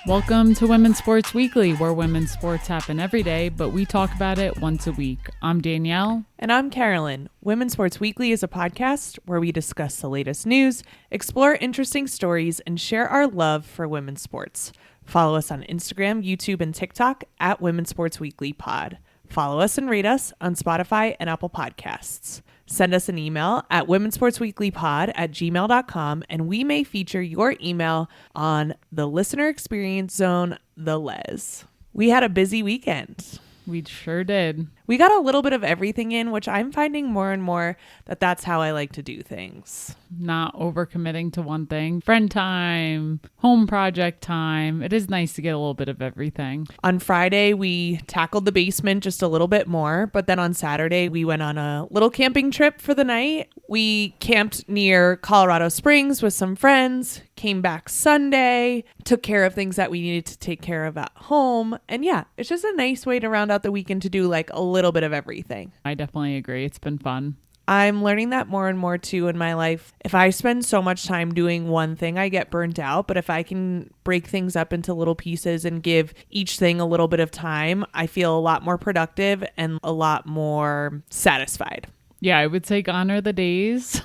Welcome to Women's Sports Weekly, where women's sports happen every day, but we talk about it once a week. I'm Danielle. And I'm Carolyn. Women's Sports Weekly is a podcast where we discuss the latest news, explore interesting stories, and share our love for women's sports. Follow us on Instagram, YouTube, and TikTok at WomensSportsWeeklyPod. Follow us and rate us on Spotify and Apple Podcasts. Send us an email at WomensSportsWeeklyPod@gmail.com, and we may feature your email on the Listener Experience Zone, the Les. We had a busy weekend. We sure did. We got a little bit of everything in, which I'm finding more and more that's how I like to do things. Not overcommitting to one thing. Friend time, home project time. It is nice to get a little bit of everything. On Friday, we tackled the basement just a little bit more, but then on Saturday, we went on a little camping trip for the night. We camped near Colorado Springs with some friends, came back Sunday, took care of things that we needed to take care of at home. And yeah, it's just a nice way to round out the weekend to do like a little bit of everything. I definitely agree. It's been fun. I'm learning that more and more too in my life. If I spend so much time doing one thing, I get burnt out. But if I can break things up into little pieces and give each thing a little bit of time, I feel a lot more productive and a lot more satisfied. Yeah, I would say gone are the days,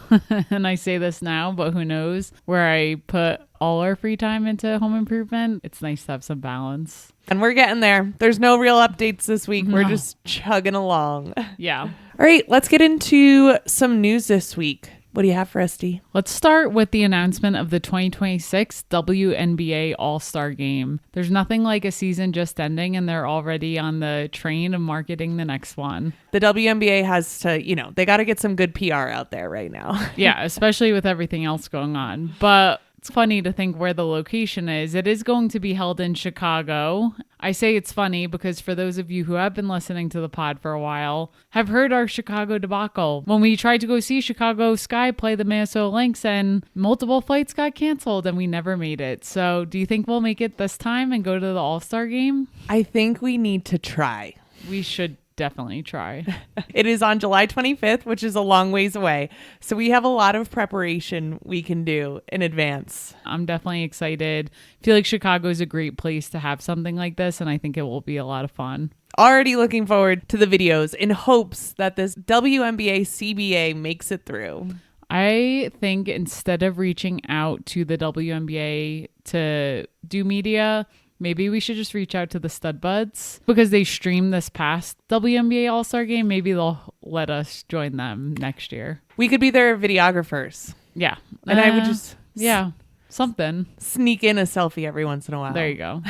and I say this now, but who knows, where I put all our free time into home improvement. It's nice to have some balance. And we're getting there. There's no real updates this week. No. We're just chugging along. Yeah. All right, let's get into some news this week. What do you have for us, Dee? Let's start with the announcement of the 2026 WNBA All-Star Game. There's nothing like a season just ending and they're already on the train of marketing the next one. The WNBA has to, they got to get some good PR out there right now. Yeah, especially with everything else going on. But it's funny to think where the location is. It is going to be held in Chicago. I say it's funny because for those of you who have been listening to the pod for a while, have heard our Chicago debacle. When we tried to go see Chicago Sky play the Minnesota Lynx and multiple flights got canceled and we never made it. So do you think we'll make it this time and go to the All-Star game? I think we need to try. We should definitely try. It is on July 25th, which is a long ways away. So we have a lot of preparation we can do in advance. I'm definitely excited. I feel like Chicago is a great place to have something like this, and I think it will be a lot of fun. Already looking forward to the videos in hopes that this WNBA CBA makes it through. I think instead of reaching out to the WNBA to do media, maybe we should just reach out to the Stud Buds because they streamed this past WNBA All-Star Game. Maybe they'll let us join them next year. We could be their videographers. Yeah. And I would just something. Sneak in a selfie every once in a while. There you go.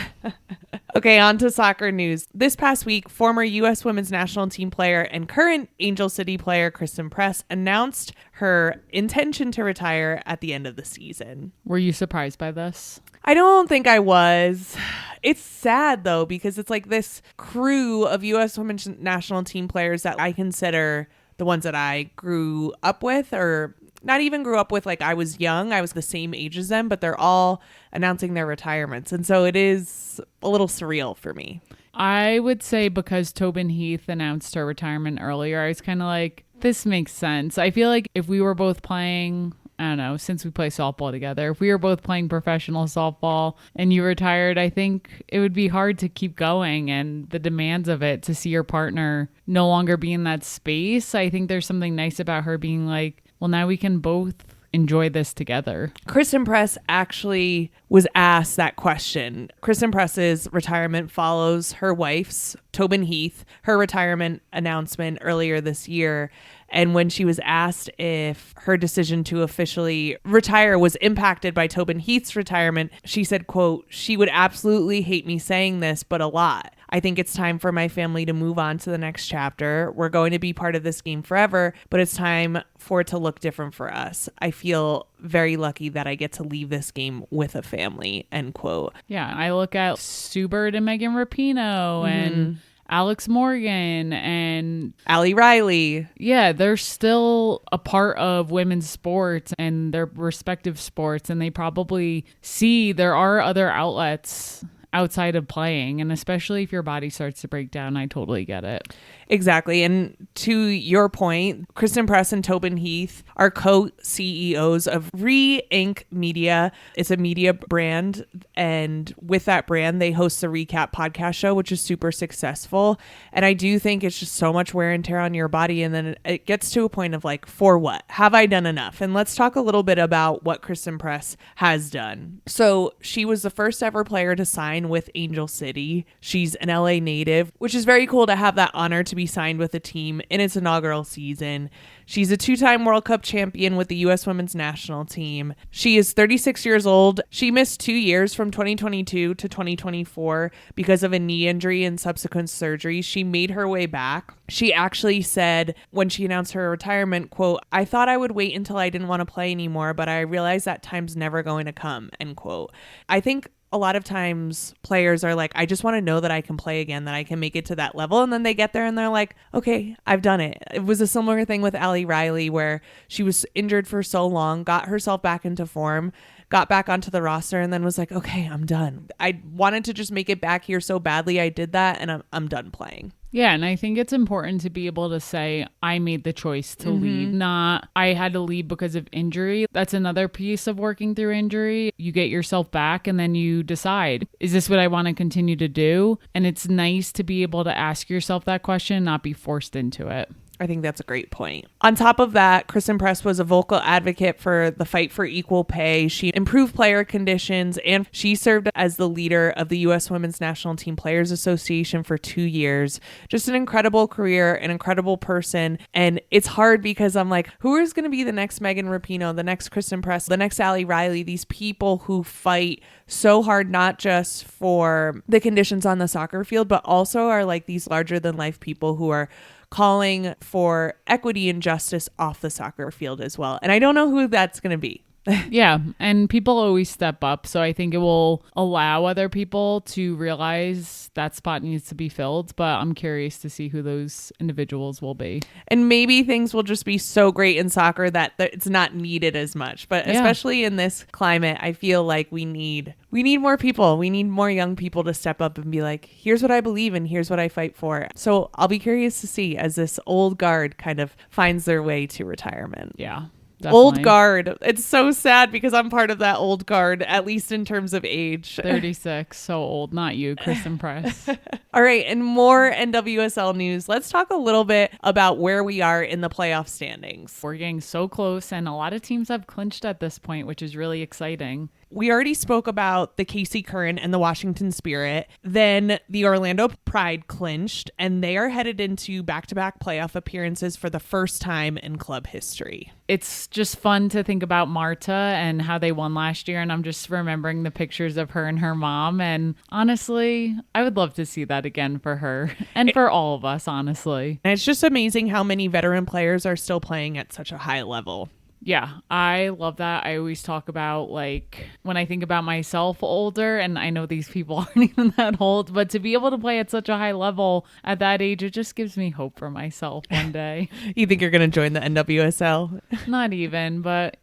Okay, on to soccer news. This past week, former U.S. women's national team player and current Angel City player Christen Press announced her intention to retire at the end of the season. Were you surprised by this? I don't think I was. It's sad, though, because it's like this crew of U.S. women's national team players that I consider the ones that I grew up with, or not even grew up with, like I was young. I was the same age as them, but they're all announcing their retirements. And so it is a little surreal for me. I would say because Tobin Heath announced her retirement earlier, I was kind of like, this makes sense. I feel like if we were both playing, I don't know, since we play softball together, if we were both playing professional softball and you retired, I think it would be hard to keep going, and the demands of it to see your partner no longer be in that space. I think there's something nice about her being like, well, now we can both enjoy this together. Christen Press actually was asked that question. Christen Press's retirement follows her wife's, Tobin Heath, her retirement announcement earlier this year. And when she was asked if her decision to officially retire was impacted by Tobin Heath's retirement, she said, quote, "She would absolutely hate me saying this, but a lot. I think it's time for my family to move on to the next chapter. We're going to be part of this game forever, but it's time for it to look different for us. I feel very lucky that I get to leave this game with a family," end quote. Yeah, I look at Sue Bird and Megan Rapinoe and Alex Morgan and Allie Riley. Yeah, they're still a part of women's sports and their respective sports, and they probably see there are other outlets outside of playing. And especially if your body starts to break down, I totally get it. Exactly. And to your point, Christen Press and Tobin Heath are co-CEOs of Re-Inc Media. It's a media brand. And with that brand, they host the Recap podcast show, which is super successful. And I do think it's just so much wear and tear on your body. And then it gets to a point of like, for what? Have I done enough? And let's talk a little bit about what Christen Press has done. So she was the first ever player to sign with Angel City. She's an LA native, which is very cool to have that honor to be signed with a team in its inaugural season. She's a 2-time World Cup champion with the U.S. women's national team. She is 36 years old. She missed 2 years from 2022 to 2024 because of a knee injury and subsequent surgery. She made her way back. She actually said when she announced her retirement, quote, "I thought I would wait until I didn't want to play anymore, but I realized that time's never going to come," end quote. I think a lot of times players are like, I just want to know that I can play again, that I can make it to that level. And then they get there and they're like, okay, I've done it. It was a similar thing with Allie Riley, where she was injured for so long, got herself back into form, got back onto the roster, and then was like, okay, I'm done. I wanted to just make it back here so badly. I did that, and I'm done playing. Yeah, and I think it's important to be able to say, I made the choice to leave, not I had to leave because of injury. That's another piece of working through injury. You get yourself back and then you decide, is this what I want to continue to do? And it's nice to be able to ask yourself that question, not be forced into it. I think that's a great point. On top of that, Christen Press was a vocal advocate for the fight for equal pay. She improved player conditions, and she served as the leader of the U.S. Women's National Team Players Association for 2 years. Just an incredible career, an incredible person. And it's hard because I'm like, who is going to be the next Megan Rapinoe, the next Christen Press, the next Allie Riley? These people who fight so hard, not just for the conditions on the soccer field, but also are like these larger than life people who are calling for equity and justice off the soccer field as well. And I don't know who that's going to be. Yeah, and people always step up. So I think it will allow other people to realize that spot needs to be filled. But I'm curious to see who those individuals will be. And maybe things will just be so great in soccer that it's not needed as much. But especially in this climate, I feel like we need more people. We need more young people to step up and be like, here's what I believe in, here's what I fight for. So I'll be curious to see as this old guard kind of finds their way to retirement. Yeah. Definitely. Old guard. It's so sad because I'm part of that old guard, at least in terms of age. 36. So old. Not you, Christen Press. All right. And more NWSL news. Let's talk a little bit about where we are in the playoff standings. We're getting so close, and a lot of teams have clinched at this point, which is really exciting. We already spoke about the KC Current and the Washington Spirit. Then the Orlando Pride clinched, and they are headed into back-to-back playoff appearances for the first time in club history. It's just fun to think about Marta and how they won last year, and I'm just remembering the pictures of her and her mom, and honestly, I would love to see that again for her and for all of us, honestly. And it's just amazing how many veteran players are still playing at such a high level. Yeah, I love that. I always talk about, like, when I think about myself older, and I know these people aren't even that old, but to be able to play at such a high level at that age, it just gives me hope for myself one day. You think you're going to join the NWSL? Not even, but,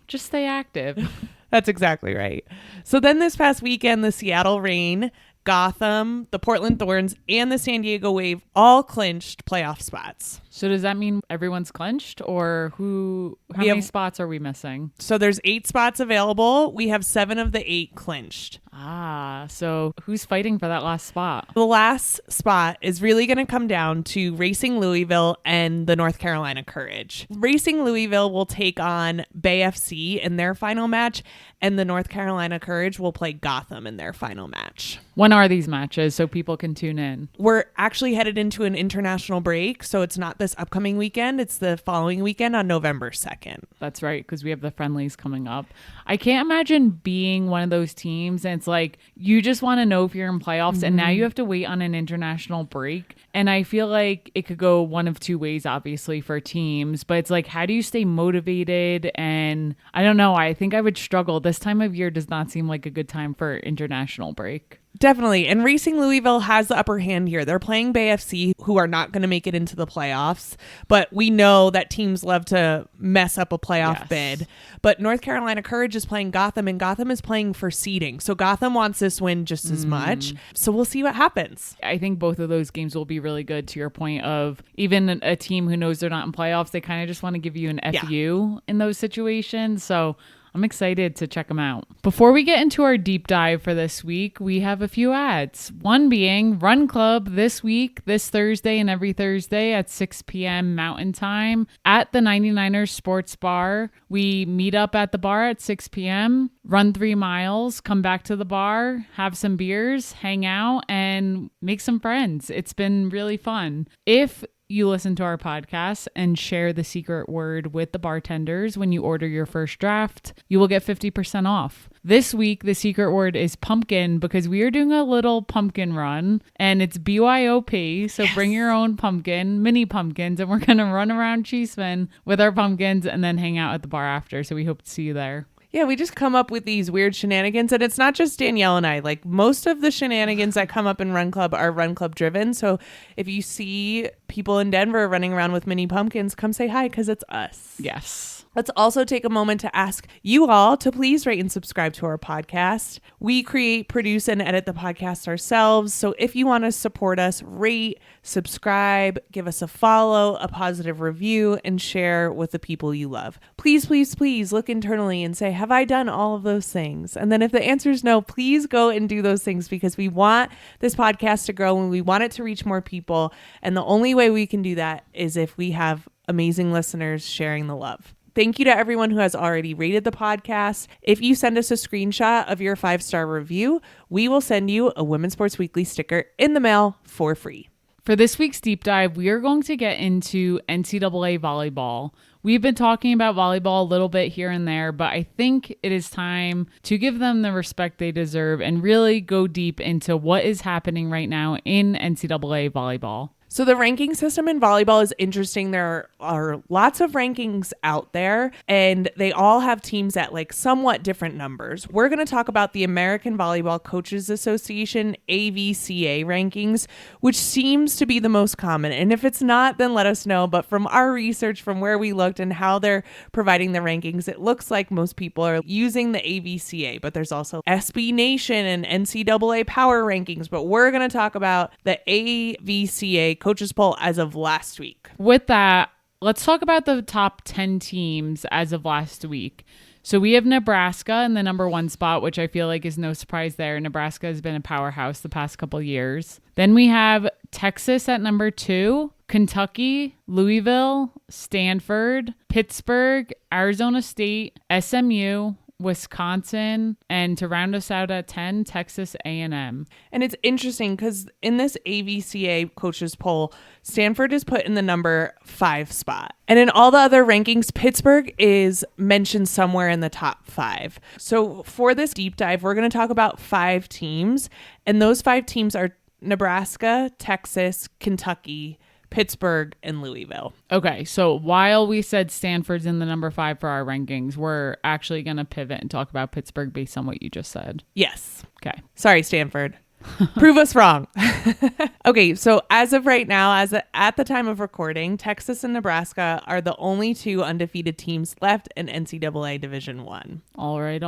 just stay active. That's exactly right. So then this past weekend, the Seattle Reign, Gotham, the Portland Thorns, and the San Diego Wave all clinched playoff spots. So does that mean everyone's clinched, or how many spots are we missing? So there's 8 spots available. We have 7 of the 8 clinched. So who's fighting for that last spot? The last spot is really going to come down to Racing Louisville and the North Carolina Courage. Racing Louisville will take on Bay FC in their final match, and the North Carolina Courage will play Gotham in their final match. When are these matches so people can tune in? We're actually headed into an international break, so it's not this upcoming weekend. It's the following weekend on November 2nd. That's right, because we have the friendlies coming up. I can't imagine being one of those teams, and it's like you just want to know if you're in playoffs, and now you have to wait on an international break. And I feel like it could go one of two ways, obviously, for teams. But it's like, how do you stay motivated? And I don't know. I think I would struggle. This time of year does not seem like a good time for international break. Definitely. And Racing Louisville has the upper hand here. They're playing Bay FC, who are not going to make it into the playoffs. But we know that teams love to mess up a playoff bid. But North Carolina Courage is playing Gotham, and Gotham is playing for seeding. So Gotham wants this win just as much. So we'll see what happens. I think both of those games will be really good, to your point of even a team who knows they're not in playoffs, they kind of just want to give you an FU in those situations. So I'm excited to check them out. Before we get into our deep dive for this week, we have a few ads. One being Run Club this week, this Thursday and every Thursday at 6 p.m. Mountain Time at the 99ers Sports Bar. We meet up at the bar at 6 p.m., run 3 miles, come back to the bar, have some beers, hang out, and make some friends. It's been really fun. If you listen to our podcast and share the secret word with the bartenders when you order your first draft, you will get 50% off. This week, the secret word is pumpkin because we are doing a little pumpkin run and it's BYOP. So bring your own pumpkin, mini pumpkins, and we're going to run around Cheeseman with our pumpkins and then hang out at the bar after. So we hope to see you there. Yeah, we just come up with these weird shenanigans, and it's not just Danielle and I. Like, most of the shenanigans that come up in Run Club are Run Club driven. So if you see people in Denver running around with mini pumpkins, come say hi because it's us. Yes. Let's also take a moment to ask you all to please rate and subscribe to our podcast. We create, produce, and edit the podcast ourselves. So if you want to support us, rate, subscribe, give us a follow, a positive review, and share with the people you love. Please, please, please look internally and say, have I done all of those things? And then if the answer is no, please go and do those things because we want this podcast to grow and we want it to reach more people. And the only way we can do that is if we have amazing listeners sharing the love. Thank you to everyone who has already rated the podcast. If you send us a screenshot of your 5-star review, we will send you a Women's Sports Weekly sticker in the mail for free. For this week's deep dive, we are going to get into NCAA Volleyball. We've been talking about volleyball a little bit here and there, but I think it is time to give them the respect they deserve and really go deep into what is happening right now in NCAA Volleyball. So the ranking system in volleyball is interesting. There are lots of rankings out there, and they all have teams at like somewhat different numbers. We're going to talk about the American Volleyball Coaches Association, AVCA rankings, which seems to be the most common. And if it's not, then let us know. But from our research, from where we looked and how they're providing the rankings, it looks like most people are using the AVCA, but there's also SB Nation and NCAA Power Rankings. But we're going to talk about the AVCA Coaches Poll as of last week. With that, let's talk about the top 10 teams as of last week. So we have Nebraska in the number 1 spot, which I feel like is no surprise there. Nebraska has been a powerhouse the past couple years. Then we have Texas at number 2, Kentucky, Louisville, Stanford, Pittsburgh, Arizona State, SMU, Wisconsin, and to round us out at 10, Texas A&M. And it's interesting because in this AVCA coaches poll, Stanford is put in the number 5 spot. And in all the other rankings, Pittsburgh is mentioned somewhere in the top 5. So for this deep dive, we're going to talk about 5 teams. And those 5 teams are Nebraska, Texas, Kentucky, Pittsburgh, and Louisville. Okay, so while we said Stanford's in the number 5 for our rankings, we're actually going to pivot and talk about Pittsburgh based on what you just said. Yes. Okay. Sorry, Stanford. Prove us wrong. Okay, so as of right now, at the time of recording, Texas and Nebraska are the only 2 undefeated teams left in NCAA Division I. All right.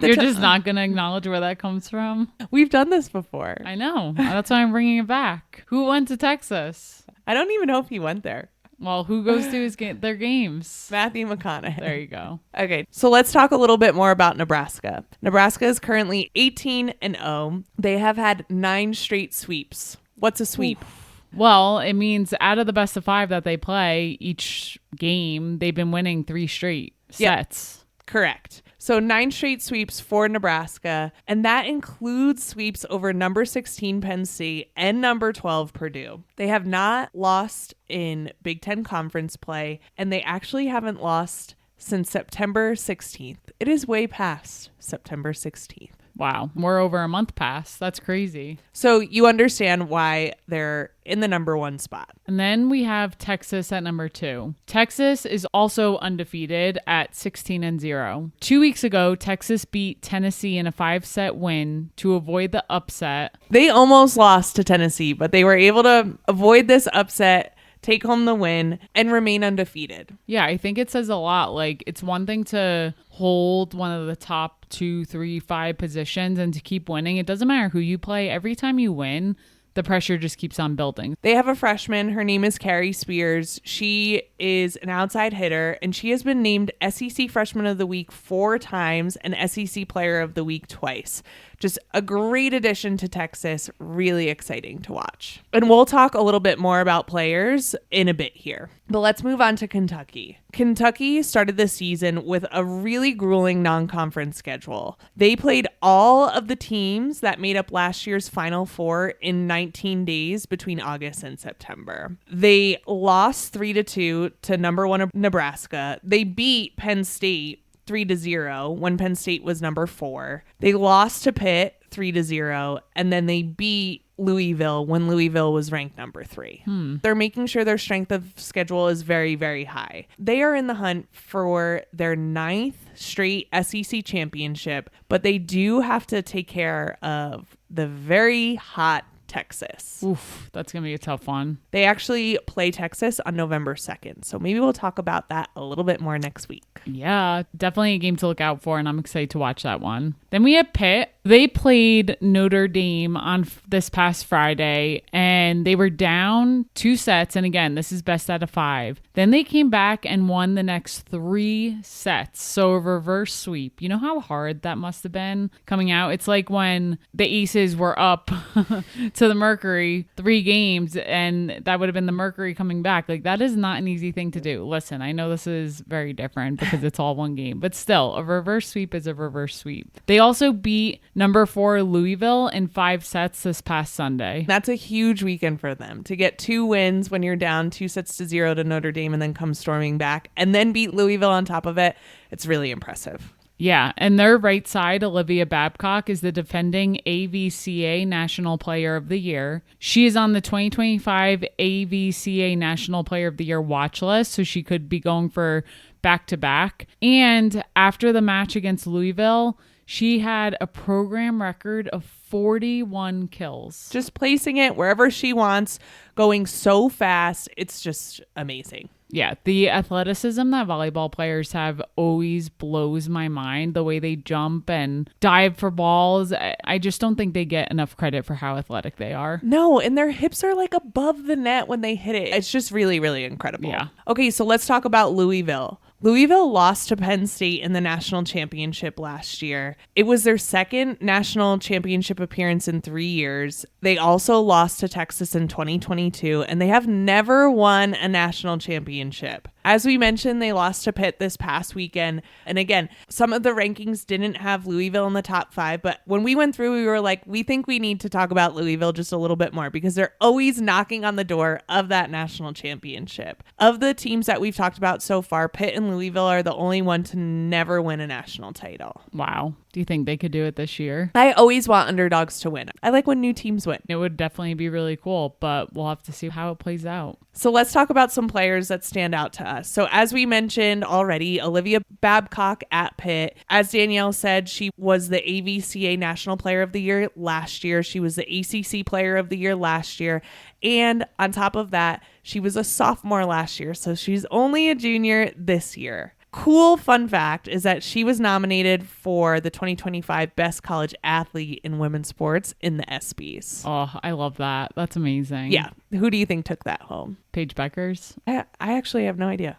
You're just not going to acknowledge where that comes from? We've done this before. I know. That's why I'm bringing it back. Who went to Texas? I don't even know if he went there. Well, who goes to their games? Matthew McConaughey. There you go. Okay, so let's talk a little bit more about Nebraska. Nebraska is currently 18-0. They have had 9 straight sweeps. What's a sweep? Oof. Well, it means out of the best of 5 that they play each game, they've been winning 3 straight sets. Yep. Correct. So 9 straight sweeps for Nebraska, and that includes sweeps over number 16 Penn State and number 12 Purdue. They have not lost in Big Ten Conference play, and they actually haven't lost since September 16th. It is way past September 16th. Wow. We're over a month past. That's crazy. So you understand why they're in the number 1 spot. And then we have Texas at number 2. Texas is also undefeated at 16-0. 2 weeks ago, Texas beat Tennessee in a 5-set win to avoid the upset. They almost lost to Tennessee, but they were able to avoid this upset, take home the win, and remain undefeated. Yeah, I think it says a lot. Like, it's one thing to hold one of the top 2, 3, 5 positions and to keep winning. It doesn't matter who you play. Every time you win, the pressure just keeps on building. They have a freshman. Her name is Carrie Spears. She is an outside hitter, and she has been named SEC Freshman of the Week 4 times and SEC Player of the Week twice. Just a great addition to Texas. Really exciting to watch. And we'll talk a little bit more about players in a bit here. But let's move on to Kentucky. Kentucky started the season with a really grueling non-conference schedule. They played all of the teams that made up last year's Final Four in 19 days between August and September. They lost 3-2 to number 1 Nebraska. They beat Penn State 3-0 when Penn State was number 4. They lost to Pitt 3-0, and then they beat Louisville when Louisville was ranked number 3. They're making sure their strength of schedule is very, very high. They are in the hunt for their 9th straight SEC championship, but they do have to take care of the very hot Texas. Oof, that's going to be a tough one. They actually play Texas on November 2nd. So maybe we'll talk about that a little bit more next week. Yeah, definitely a game to look out for, and I'm excited to watch that one. Then we have Pitt. They played Notre Dame on this past Friday, and they were down 2 sets. And again, this is best out of 5. Then they came back and won the next 3 sets. So a reverse sweep. You know how hard that must have been coming out? It's like when the Aces were up to the Mercury 3 games, and that would have been the Mercury coming back. Like, that is not an easy thing to do. Listen, I know this is very different because it's all one game, but still, a reverse sweep is a reverse sweep. They also beat number 4 Louisville in 5 sets this past Sunday. That's a huge weekend for them to get 2 wins when you're down 2-0 to Notre Dame and then come storming back and then beat Louisville on top of it. It's really impressive. Yeah, and their right side, Olivia Babcock, is the defending AVCA National Player of the Year. She is on the 2025 AVCA National Player of the Year watch list, so she could be going for back-to-back. And after the match against Louisville, she had a program record of 41 kills. Just placing it wherever she wants, going so fast. It's just amazing. Yeah, the athleticism that volleyball players have always blows my mind. The way they jump and dive for balls. I just don't think they get enough credit for how athletic they are. No, and their hips are like above the net when they hit it. It's just really, really incredible. Yeah. Okay, so let's talk about Louisville. Louisville lost to Penn State in the national championship last year. It was their 2nd national championship appearance in 3 years. They also lost to Texas in 2022, and they have never won a national championship. As we mentioned, they lost to Pitt this past weekend. And again, some of the rankings didn't have Louisville in the top 5, but when we went through, we were like, we think we need to talk about Louisville just a little bit more because they're always knocking on the door of that national championship. Of the teams that we've talked about so far, Pitt and Louisville are the only one to never win a national title. Wow. Do you think they could do it this year? I always want underdogs to win. I like when new teams win. It would definitely be really cool, but we'll have to see how it plays out. So let's talk about some players that stand out to us. So as we mentioned already, Olivia Babcock at Pitt. As Danielle said, she was the AVCA National Player of the Year last year. She was the ACC Player of the Year last year. And on top of that, she was a sophomore last year. So she's only a junior this year. Cool fun fact is that she was nominated for the 2025 Best College Athlete in Women's Sports in the ESPYs. Oh, I love that. That's amazing. Yeah. Who do you think took that home? Paige Beckers? I actually have no idea.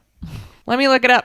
Let me look it up.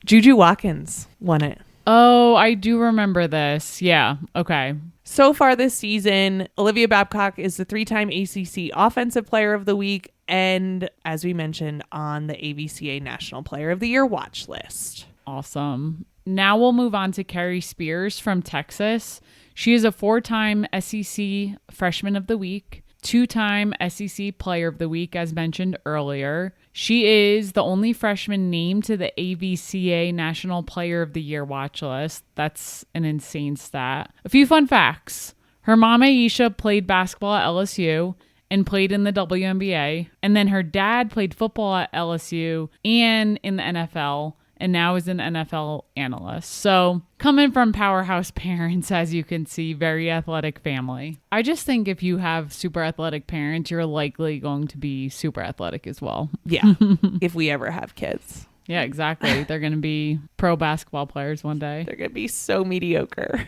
Juju Watkins won it. Oh, I do remember this. Yeah. Okay. So far this season, Olivia Babcock is the 3-time ACC Offensive Player of the Week and, as we mentioned, on the AVCA National Player of the Year watch list. Awesome. Now we'll move on to Carrie Spears from Texas. She is a 4-time SEC Freshman of the Week. 2-time SEC Player of the Week, as mentioned earlier. She is the only freshman named to the AVCA National Player of the Year watch list. That's an insane stat. A few fun facts. Her mom, Aisha, played basketball at LSU and played in the WNBA. And then her dad played football at LSU and in the NFL, and now is an NFL analyst. So coming from powerhouse parents, as you can see, very athletic family. I just think if you have super athletic parents, you're likely going to be super athletic as well. Yeah, if we ever have kids. Yeah, exactly. They're going to be pro basketball players one day. They're going to be so mediocre.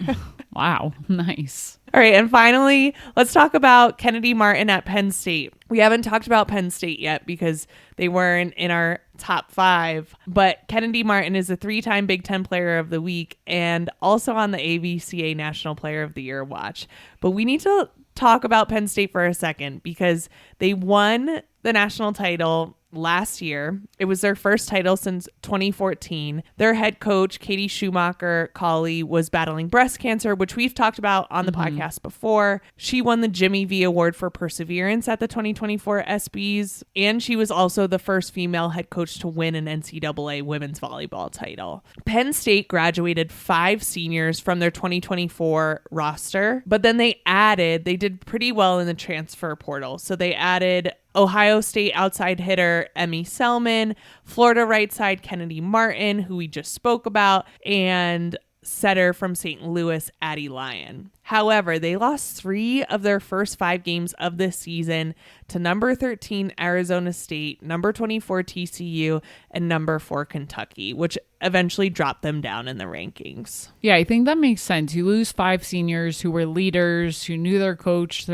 Wow, nice. All right, and finally, let's talk about Kennedy Martin at Penn State. We haven't talked about Penn State yet because they weren't in our top 5, but Kennedy Martin is a 3-time Big Ten Player of the Week and also on the AVCA National Player of the Year watch. But we need to talk about Penn State for a second because they won the national title last year. It was their first title since 2014. Their head coach, Katie Schumacher-Cawley, was battling breast cancer, which we've talked about on the podcast before. She won the Jimmy V Award for Perseverance at the 2024 ESPYs, and she was also the first female head coach to win an NCAA women's volleyball title. Penn State graduated 5 seniors from their 2024 roster, but then they did pretty well in the transfer portal. So they added Ohio State outside hitter Emmy Selman, Florida right side Kennedy Martin, who we just spoke about, and setter from St. Louis, Addie Lyon. However, they lost 3 of their first 5 games of this season to number 13 Arizona State, number 24 TCU, and number 4 Kentucky, which eventually dropped them down in the rankings. Yeah, I think that makes sense. You lose 5 seniors who were leaders, who knew their coach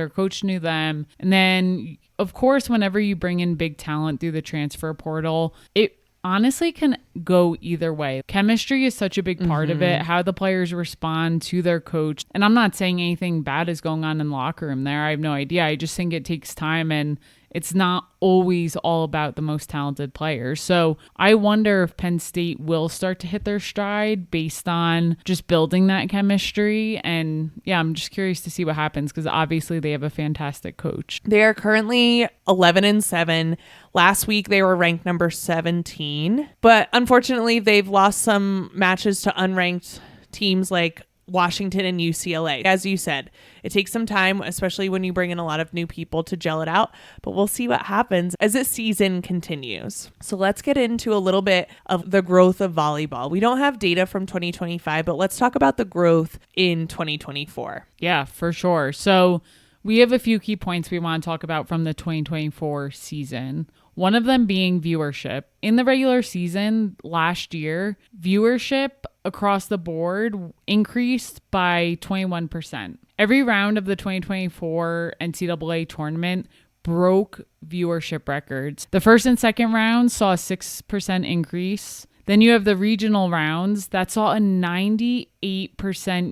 knew them, and then of course, whenever you bring in big talent through the transfer portal, it honestly can go either way. Chemistry is such a big part of it, how the players respond to their coach. And I'm not saying anything bad is going on in the locker room there. I have no idea. I just think it takes time, and it's not always all about the most talented players. So I wonder if Penn State will start to hit their stride based on just building that chemistry. And yeah, I'm just curious to see what happens because obviously they have a fantastic coach. They are currently 11-7. Last week they were ranked number 17, but unfortunately they've lost some matches to unranked teams like Washington and UCLA. As you said, it takes some time, especially when you bring in a lot of new people to gel it out, but we'll see what happens as this season continues. So let's get into a little bit of the growth of volleyball. We don't have data from 2025, but let's talk about the growth in 2024. Yeah, for sure. So we have a few key points we want to talk about from the 2024 season. One of them being viewership. In the regular season last year, viewership across the board increased by 21%. Every round of the 2024 NCAA tournament broke viewership records. The first and second rounds saw a 6% increase. Then you have the regional rounds that saw a 98%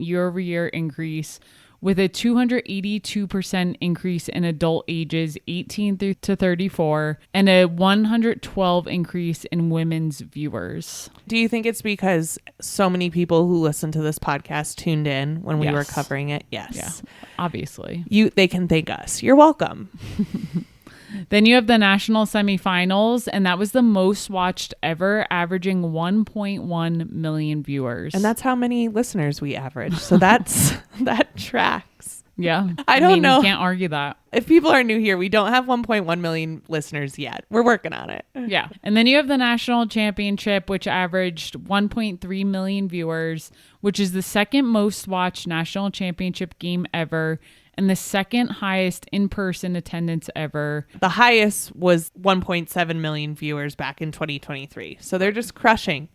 year-over-year increase, with a 282% increase in adult ages 18 through to 34 and a 112 increase in women's viewers. Do you think it's because so many people who listen to this podcast tuned in when we were covering it? Yes. Yeah, obviously. They can thank us. You're welcome. Then you have the national semifinals, and that was the most watched ever, averaging 1.1 million viewers. And that's how many listeners we average. So that tracks. Yeah. I mean, know. You can't argue that. If people are new here, we don't have 1.1 million listeners yet. We're working on it. Yeah. And then you have the national championship, which averaged 1.3 million viewers, which is the second most watched national championship game ever, and the second highest in-person attendance ever. The highest was 1.7 million viewers back in 2023. So they're just crushing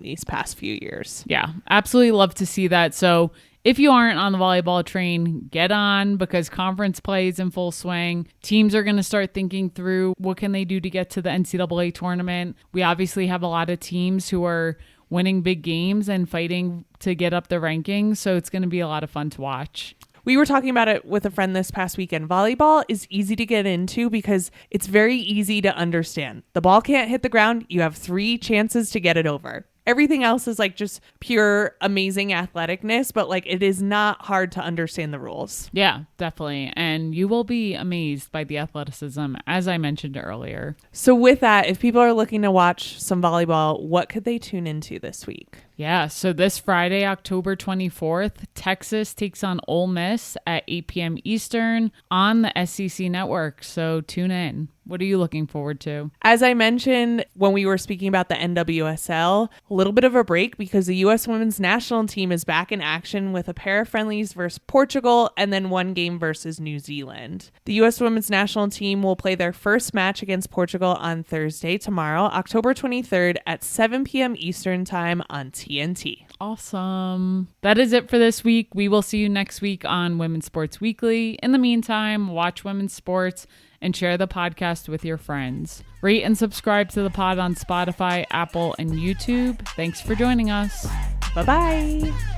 these past few years. Yeah, absolutely love to see that. So if you aren't on the volleyball train, get on, because conference play is in full swing. Teams are going to start thinking through what can they do to get to the NCAA tournament. We obviously have a lot of teams who are winning big games and fighting to get up the rankings. So it's going to be a lot of fun to watch. We were talking about it with a friend this past weekend. Volleyball is easy to get into because it's very easy to understand. The ball can't hit the ground. You have 3 chances to get it over. Everything else is like just pure amazing athleticness, but like it is not hard to understand the rules. Yeah, definitely. And you will be amazed by the athleticism, as I mentioned earlier. So with that, if people are looking to watch some volleyball, what could they tune into this week? Yeah, so this Friday, October 24th, Texas takes on Ole Miss at 8 p.m. Eastern on the SEC network. So tune in. What are you looking forward to? As I mentioned when we were speaking about the NWSL, a little bit of a break because the U.S. women's national team is back in action with a pair of friendlies versus Portugal and then one game versus New Zealand. The U.S. women's national team will play their first match against Portugal on Thursday, tomorrow, October 23rd at 7 p.m. Eastern Time on TNT. Awesome. That is it for this week. We will see you next week on Women's Sports Weekly. In the meantime, watch women's sports and share the podcast with your friends. Rate and subscribe to the pod on Spotify, Apple, and YouTube. Thanks for joining us. Bye-bye.